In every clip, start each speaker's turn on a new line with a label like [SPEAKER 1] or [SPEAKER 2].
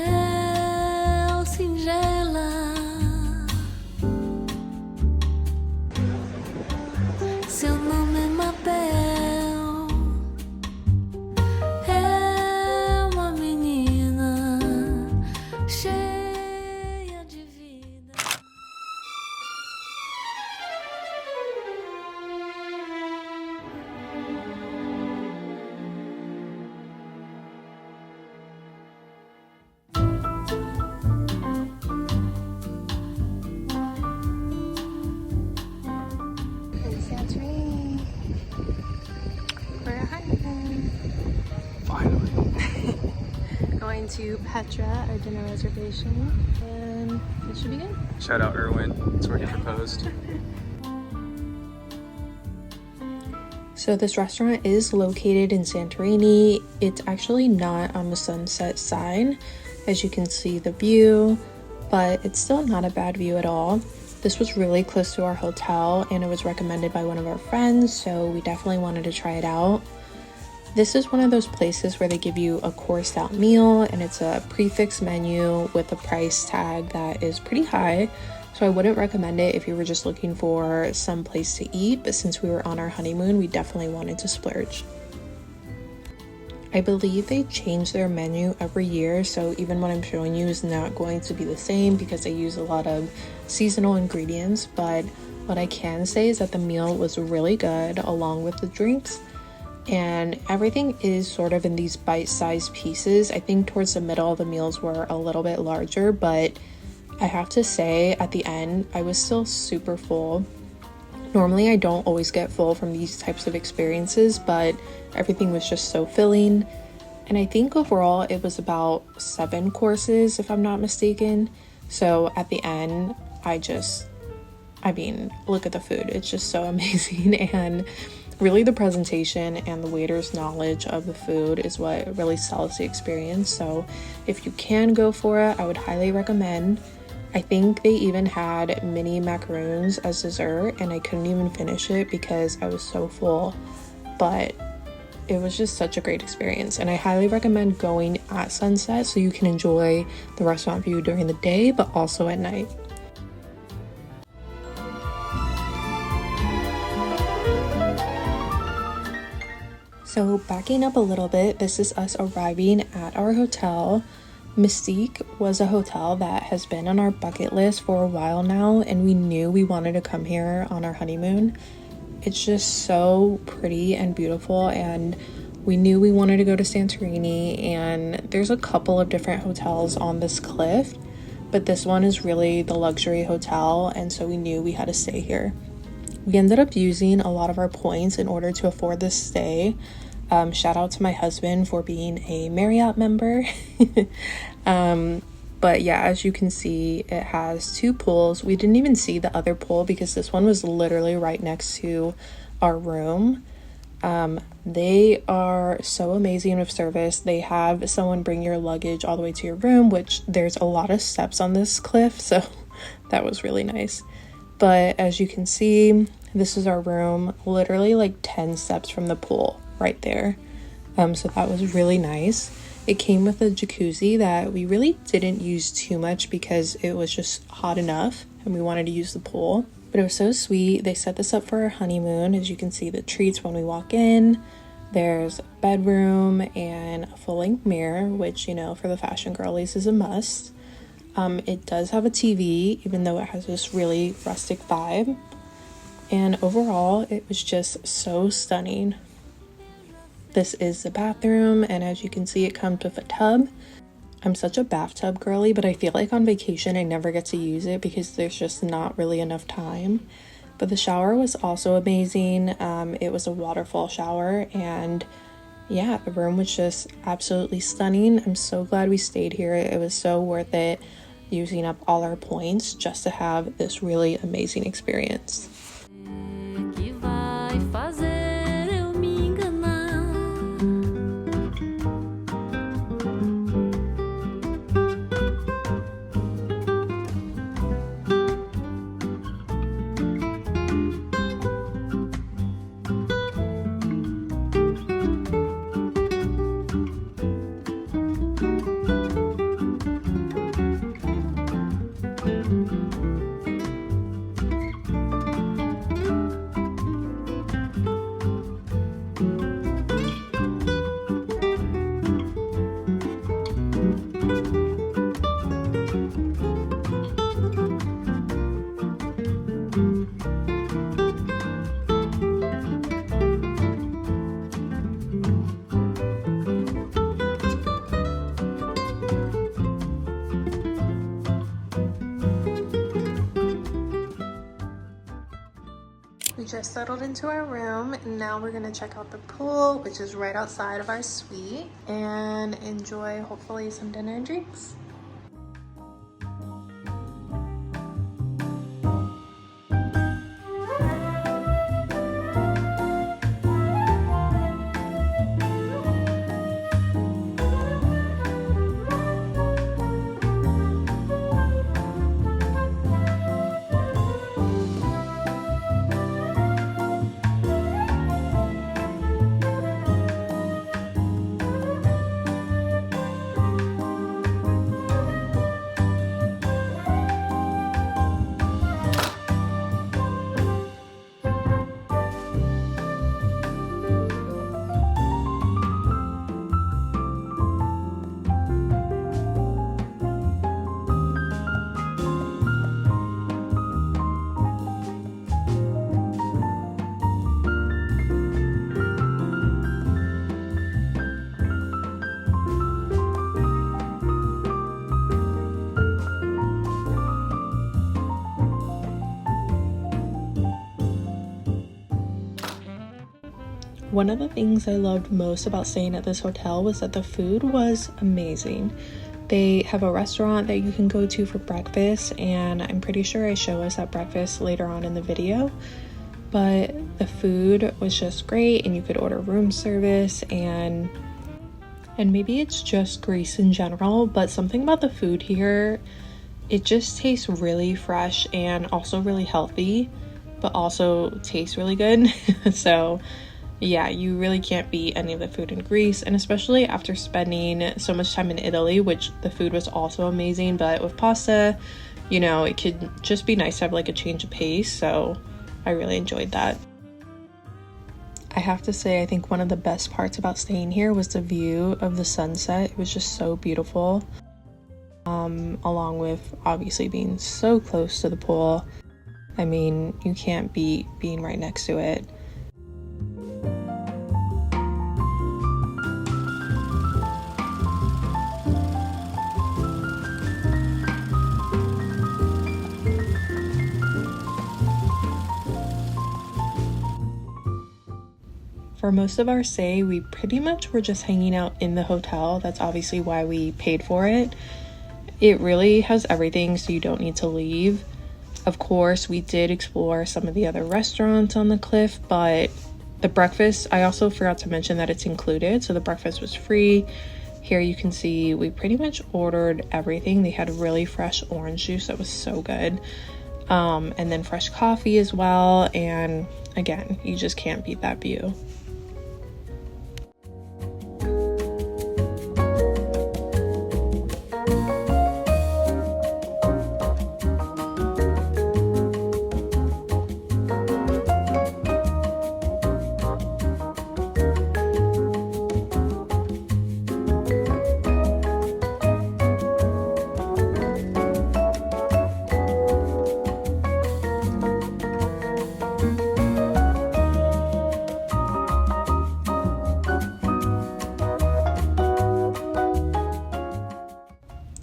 [SPEAKER 1] pele singela, seu nome é Mabel, é uma menina cheia de vida.
[SPEAKER 2] Santorini for a honeymoon.
[SPEAKER 3] Finally.
[SPEAKER 2] Going to Petra, our dinner reservation, and it should be good.
[SPEAKER 3] Shout out Erwin. That's where he proposed.
[SPEAKER 2] So this restaurant is located in Santorini. It's actually not on the sunset side, as you can see the view, but it's still not a bad view at all. This was really close to our hotel and it was recommended by one of our friends, so we definitely wanted to try it out. This is one of those places where they give you a coursed out meal and it's a prefix menu with a price tag that is pretty high. So I wouldn't recommend it if you were just looking for some place to eat, but since we were on our honeymoon, we definitely wanted to splurge. I believe they change their menu every year, so even what I'm showing you is not going to be the same because they use a lot of seasonal ingredients, but what I can say is that the meal was really good along with the drinks, and everything is sort of in these bite-sized pieces. I think towards the middle the meals were a little bit larger, but I have to say at the end I was still super full. Normally I don't always get full from these types of experiences, but everything was just so filling. And I think overall it was about 7 courses if I'm not mistaken. So at the end I mean, look at the food. It's just so amazing, and really the presentation and the waiter's knowledge of the food is what really sells the experience. So if you can go for it, I would highly recommend. I think they even had mini macaroons as dessert and I couldn't even finish it because I was so full, but it was just such a great experience, and I highly recommend going at sunset so you can enjoy the restaurant view during the day but also at night. So backing up a little bit, this is us arriving at our hotel. Mystique was a hotel that has been on our bucket list for a while now, and we knew we wanted to come here on our honeymoon. It's just so pretty and beautiful, and we knew we wanted to go to Santorini, and there's a couple of different hotels on this cliff, but this one is really the luxury hotel, and so we knew we had to stay here. We ended up using a lot of our points in order to afford this stay. Shout out to my husband for being a Marriott member. But yeah, as you can see, it has 2 pools. We didn't even see the other pool because this one was literally right next to our room. They are so amazing with service. They have someone bring your luggage all the way to your room, which there's a lot of steps on this cliff, so that was really nice. But as you can see, this is our room, literally like 10 steps from the pool right there. So that was really nice. It came with a jacuzzi that we really didn't use too much because it was just hot enough and we wanted to use the pool. But it was so sweet. They set this up for our honeymoon. As you can see, the treats when we walk in. There's a bedroom and a full-length mirror, which, you know, for the fashion girlies is a must. It does have a TV, even though it has this really rustic vibe. And overall, it was just so stunning. This is the bathroom, and as you can see, it comes with a tub. I'm such a bathtub girly, but I feel like on vacation I never get to use it because there's just not really enough time. But the shower was also amazing. It was a waterfall shower, and yeah, the room was just absolutely stunning. I'm so glad we stayed here. It was so worth it using up all our points just to have this really amazing experience.
[SPEAKER 1] Que vai fazer eu me enganar?
[SPEAKER 2] just settled into our room and now we're gonna check out the pool, which is right outside of our suite, and enjoy hopefully some dinner and drinks. One of the things I loved most about staying at this hotel was that the food was amazing. They have a restaurant that you can go to for breakfast, and I'm pretty sure I show us at breakfast later on in the video. But the food was just great, and you could order room service, and maybe it's just Greece in general, but something about the food here, it just tastes really fresh and also really healthy, but also tastes really good. So yeah, you really can't beat any of the food in Greece, and especially after spending so much time in Italy, which the food was also amazing, but with pasta, you know, it could just be nice to have like a change of pace, so I really enjoyed that. I have to say, I think one of the best parts about staying here was the view of the sunset. It was just so beautiful, along with obviously being so close to the pool. I mean, you can't beat being right next to it. For most of our stay, we pretty much were just hanging out in the hotel. That's obviously why we paid for it. It really has everything, so you don't need to leave. Of course, we did explore some of the other restaurants on the cliff, but the breakfast, I also forgot to mention that it's included, so the breakfast was free. Here you can see we pretty much ordered everything. They had really fresh orange juice that was so good. And then fresh coffee as well, and again, you just can't beat that view.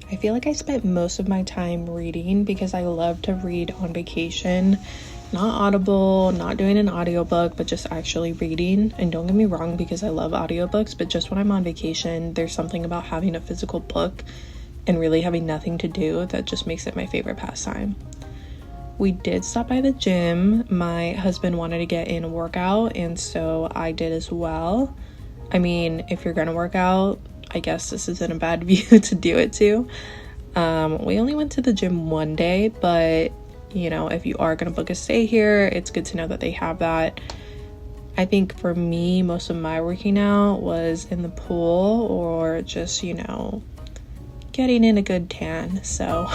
[SPEAKER 2] I feel like I spent most of my time reading because I love to read on vacation. Not Audible, not doing an audiobook, but just actually reading. And don't get me wrong, because I love audiobooks, but just when I'm on vacation, there's something about having a physical book and really having nothing to do that just makes it my favorite pastime. We did stop by the gym. My husband wanted to get in a workout, and so I did as well. I mean, if you're gonna work out, I guess this isn't a bad view to do it to. We only went to the gym one day, but you know, if you are gonna book a stay here, it's good to know that they have that. I think for me, most of my working out was in the pool or just, you know, getting in a good tan, so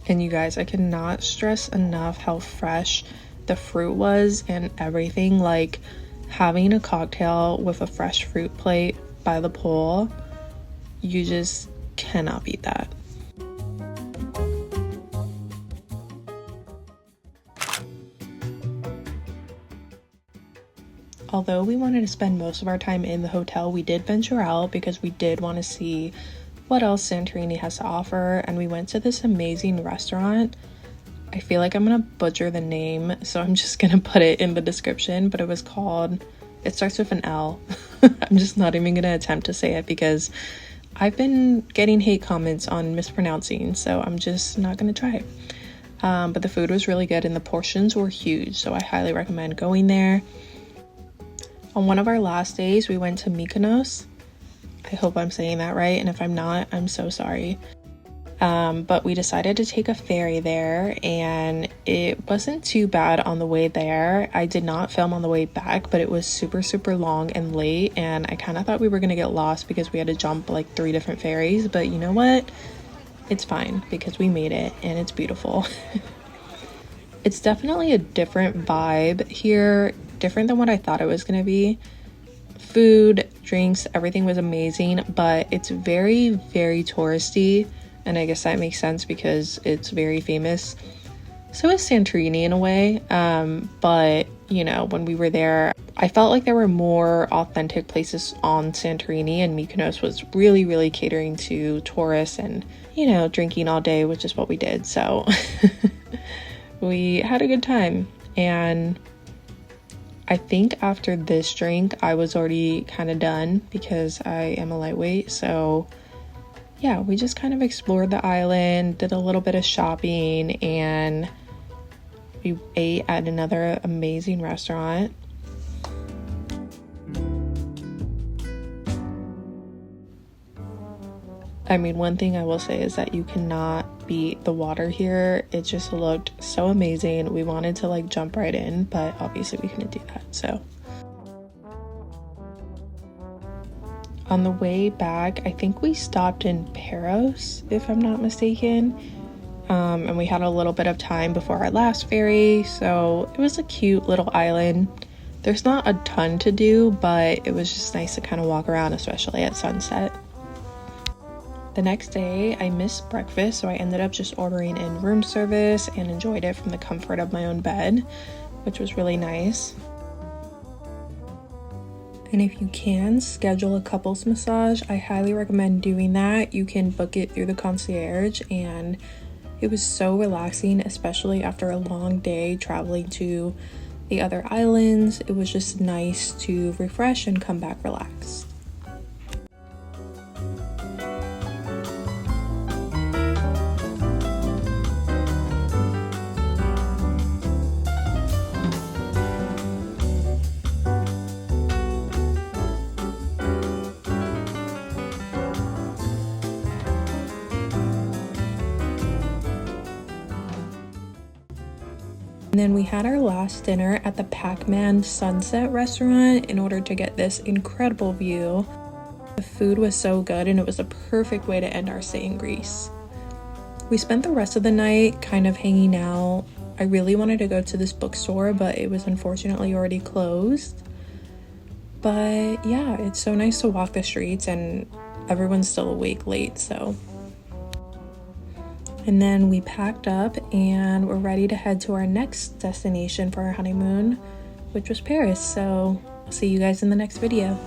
[SPEAKER 2] and you guys, I cannot stress enough how fresh the fruit was and everything. Like, having a cocktail with a fresh fruit plate by the pool, you just cannot beat that. although we wanted to spend most of our time in the hotel, we did venture out because we did want to see what else Santorini has to offer, and we went to this amazing restaurant. I feel like I'm gonna butcher the name, so I'm just gonna put it in the description, but it starts with an L. I'm just not even gonna attempt to say it because I've been getting hate comments on mispronouncing, so I'm just not gonna try it. But the food was really good and the portions were huge, so I highly recommend going there. On one of our last days, we went to Mykonos. I hope I'm saying that right, and if I'm not, I'm so sorry. But we decided to take a ferry there, and it wasn't too bad on the way there. I did not film on the way back, but it was super long and late, and I kind of thought we were gonna get lost because we had to jump like 3 different ferries, but you know what? It's fine because we made it and it's beautiful. It's definitely a different vibe here, different than what I thought it was gonna be. Food, drinks, everything was amazing, but it's very touristy, and I guess that makes sense because it's very famous. So is Santorini in a way, but you know, when we were there, I felt like there were more authentic places on Santorini, and Mykonos was really catering to tourists and, you know, drinking all day, which is what we did. So we had a good time, and I think after this drink I was already kind of done because I am a lightweight. So yeah, we just kind of explored the island, did a little bit of shopping, and we ate at another amazing restaurant. I mean, one thing I will say is that you cannot beat the water here. It just looked so amazing. We wanted to like jump right in, but obviously we couldn't do that. So on the way back, I think we stopped in Paros, if I'm not mistaken. And we had a little bit of time before our last ferry, so it was a cute little island. There's not a ton to do, but it was just nice to kind of walk around, especially at sunset. The next day, I missed breakfast, so I ended up just ordering in room service and enjoyed it from the comfort of my own bed, which was really nice. And if you can schedule a couples massage, I highly recommend doing that. You can book it through the concierge, and it was so relaxing, especially after a long day traveling to the other islands. It was just nice to refresh and come back relaxed. And then we had our last dinner at the Pacman Sunset restaurant in order to get this incredible view. The food was so good, and it was a perfect way to end our stay in Greece. We spent the rest of the night kind of hanging out. I really wanted to go to this bookstore, but it was unfortunately already closed. But yeah, it's so nice to walk the streets, and everyone's still awake late, so. And then we packed up and we're ready to head to our next destination for our honeymoon, which was Paris. So I'll see you guys in the next video.